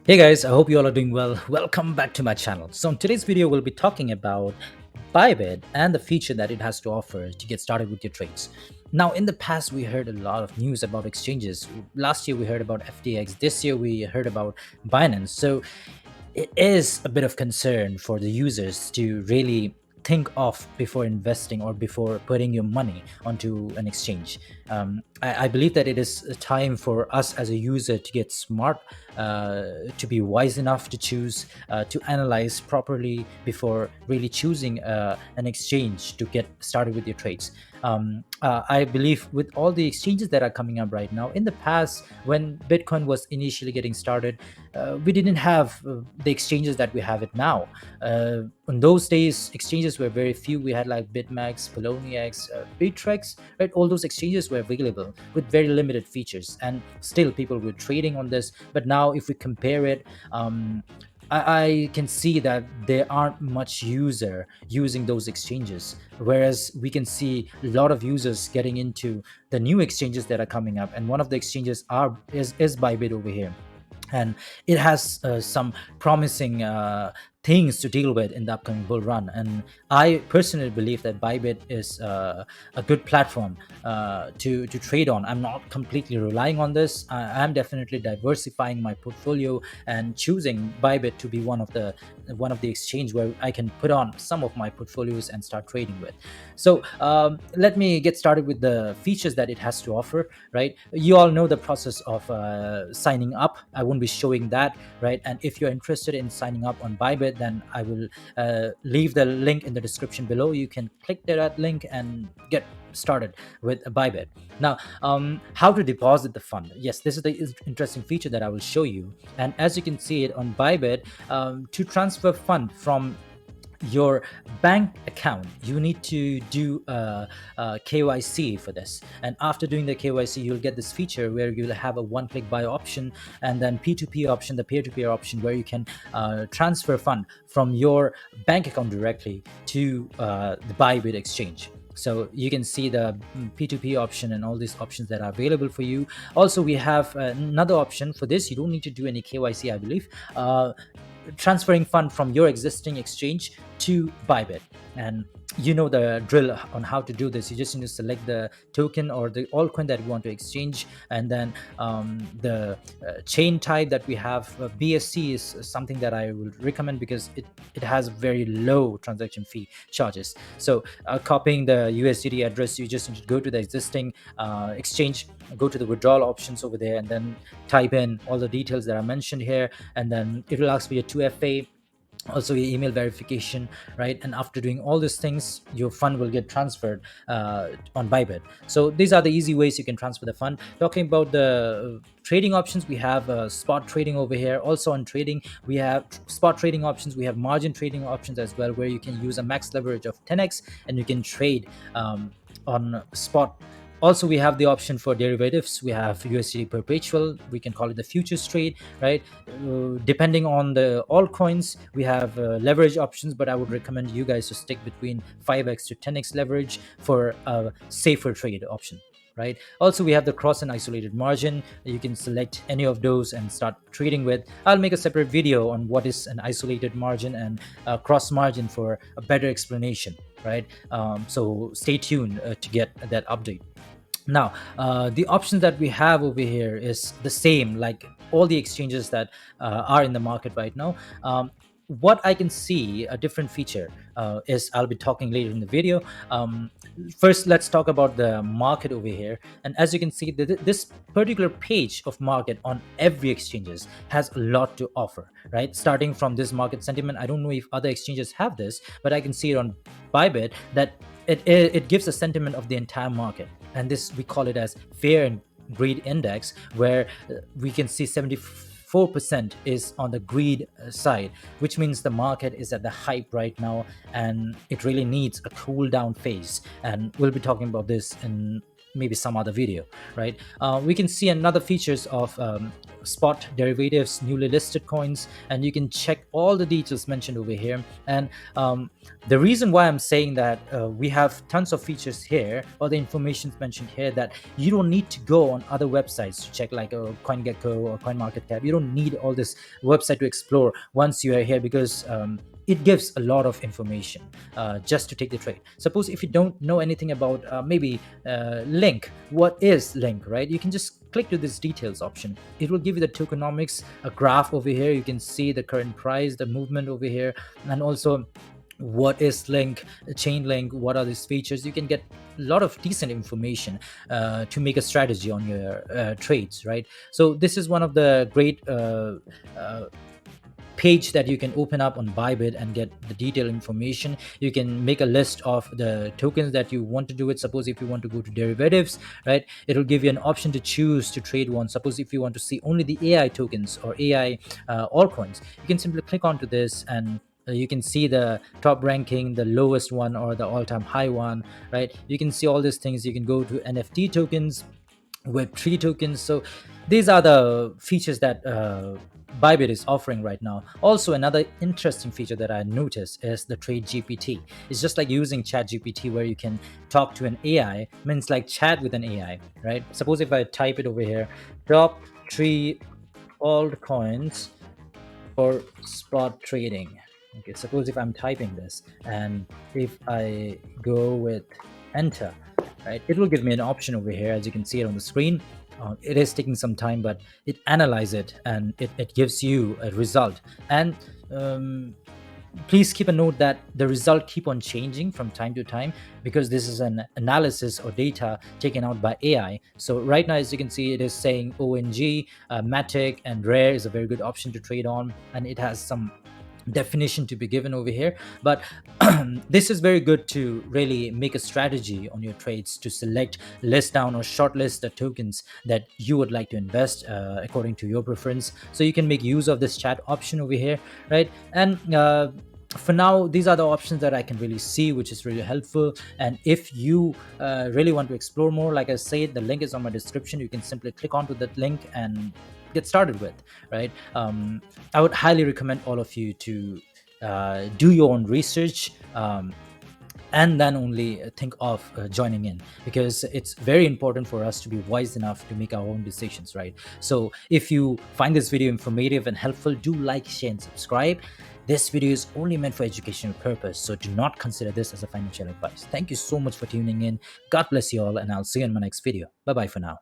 Hey guys, I hope you all are doing well. Welcome back to my channel. So in today's video, we'll be talking about Bybit and the feature that it has to offer to get started with your trades. Now, in the past, we heard a lot of news about exchanges. Last year, we heard about FTX. This year, we heard about Binance. So it is a bit of concern for the users to really think of before investing or before putting your money onto an exchange. I believe that it is a time for us as a user to get smart, to be wise enough to choose, to analyze properly before really choosing an exchange to get started with your trades. I believe with all the exchanges that are coming up right now, in the past, when Bitcoin was initially getting started, we didn't have the exchanges that we have it now. In those days, exchanges were very few. We had like Bitmax, Poloniex, Bittrex, right? All those exchanges were available with very limited features, and still people were trading on this. But now, if we compare it, I can see that there aren't much user using those exchanges, whereas we can see a lot of users getting into the new exchanges that are coming up, and one of the exchanges is Bybit over here, and it has some promising things to deal with in the upcoming bull run. And I personally believe that Bybit is a good platform to trade on. I'm not completely relying on this. I'm definitely diversifying my portfolio and choosing Bybit to be one of the exchange where I can put on some of my portfolios and start trading with. So let me get started with the features that it has to offer. Right, you all know the process of signing up. I won't be showing that, right? And if you're interested in signing up on Bybit, then I will leave the link in the description below. You can click that link and get started with Bybit. Now, how to deposit the fund? Yes, this is the interesting feature that I will show you. And as you can see it on Bybit, to transfer fund from your bank account, you need to do KYC for this. And after doing the KYC, you'll get this feature where you'll have a one-click buy option, and then P2P option, the peer-to-peer option, where you can transfer fund from your bank account directly to the Bybit exchange. So you can see the P2P option and all these options that are available for you. Also, we have another option for this. You don't need to do any KYC, I believe. Transferring fund from your existing exchange to Bybit. And you know the drill on how to do this. You just need to select the token or the altcoin that you want to exchange, and then the chain type that we have. BSC is something that I will recommend because it has very low transaction fee charges. So copying the USDT address, you just need to go to the existing exchange, go to the withdrawal options over there, and then type in all the details that are mentioned here, and then it will ask for your 2FA, also your email verification, right? And after doing all these things, your fund will get transferred on Bybit. So these are the easy ways you can transfer the fund. Talking about the trading options, we have spot trading over here. Also on trading, we have spot trading options, we have margin trading options as well, where you can use a max leverage of 10x and you can trade on spot. Also, we have the option for derivatives. We have USDT perpetual, we can call it the futures trade, right? Depending on the altcoins, we have leverage options, but I would recommend you guys to stick between 5x to 10x leverage for a safer trade option, right? Also, we have the cross and isolated margin. You can select any of those and start trading with. I'll make a separate video on what is an isolated margin and cross margin for a better explanation, right? So stay tuned to get that update. Now, the options that we have over here is the same like all the exchanges that are in the market right now. What I can see a different feature is I'll be talking later in the video. First, let's talk about the market over here. And as you can see, this particular page of market on every exchanges has a lot to offer, right? Starting from this market sentiment, I don't know if other exchanges have this, but I can see it on Bybit that it gives a sentiment of the entire market, and this we call it as fear and greed index, where we can see 74% is on the greed side, which means the market is at the hype right now and it really needs a cool down phase. And we'll be talking about this in maybe some other video, right? We can see another features of spot derivatives, newly listed coins, and you can check all the details mentioned over here. And the reason why I'm saying that we have tons of features here, or the information mentioned here, that you don't need to go on other websites to check, like CoinGecko or CoinMarketCap. You don't need all this website to explore once you are here, because it gives a lot of information just to take the trade. Suppose if you don't know anything about maybe link, what is link, right? You can just click to this details option. It will give you the tokenomics, a graph over here. You can see the current price, the movement over here, and also what is link, chain link, what are these features. You can get a lot of decent information to make a strategy on your trades, right? So this is one of the great uh, page that you can open up on Bybit and get the detailed information. You can make a list of the tokens that you want to do it. Suppose if you want to go to derivatives, right, it will give you an option to choose to trade one. Suppose if you want to see only the AI tokens or AI altcoins, you can simply click onto this, and you can see the top ranking, the lowest one, or the all-time high one, right? You can see all these things. You can go to NFT tokens, Web3 tokens. So these are the features that Bybit is offering right now. Also, another interesting feature that I noticed is the Trade GPT. It's just like using Chat GPT, where you can talk to an AI, means like chat with an AI, right? Suppose if I type it over here, top three altcoins for spot trading. Okay, suppose if I'm typing this, and if I go with enter, right, it will give me an option over here, as you can see it on the screen. It is taking some time, but it analyzes it, and it gives you a result. And please keep a note that the result keep on changing from time to time, because this is an analysis or data taken out by AI. So right now, as you can see, it is saying ONG, Matic, and Rare is a very good option to trade on, and it has some definition to be given over here. But this is very good to really make a strategy on your trades, to select, list down, or short list the tokens that you would like to invest according to your preference. So you can make use of this chat option over here, right? And for now, these are the options that I can really see, which is really helpful. And if you really want to explore more, like I said, the link is on my description. You can simply click onto that link and get started with, right? I would highly recommend all of you to do your own research, and then only think of joining in, because it's very important for us to be wise enough to make our own decisions, right? So if you find this video informative and helpful, do like, share, and subscribe. This video is only meant for educational purpose, so do not consider this as a financial advice. Thank you so much for tuning in. God bless you all, and I'll see you in my next video. Bye bye for now.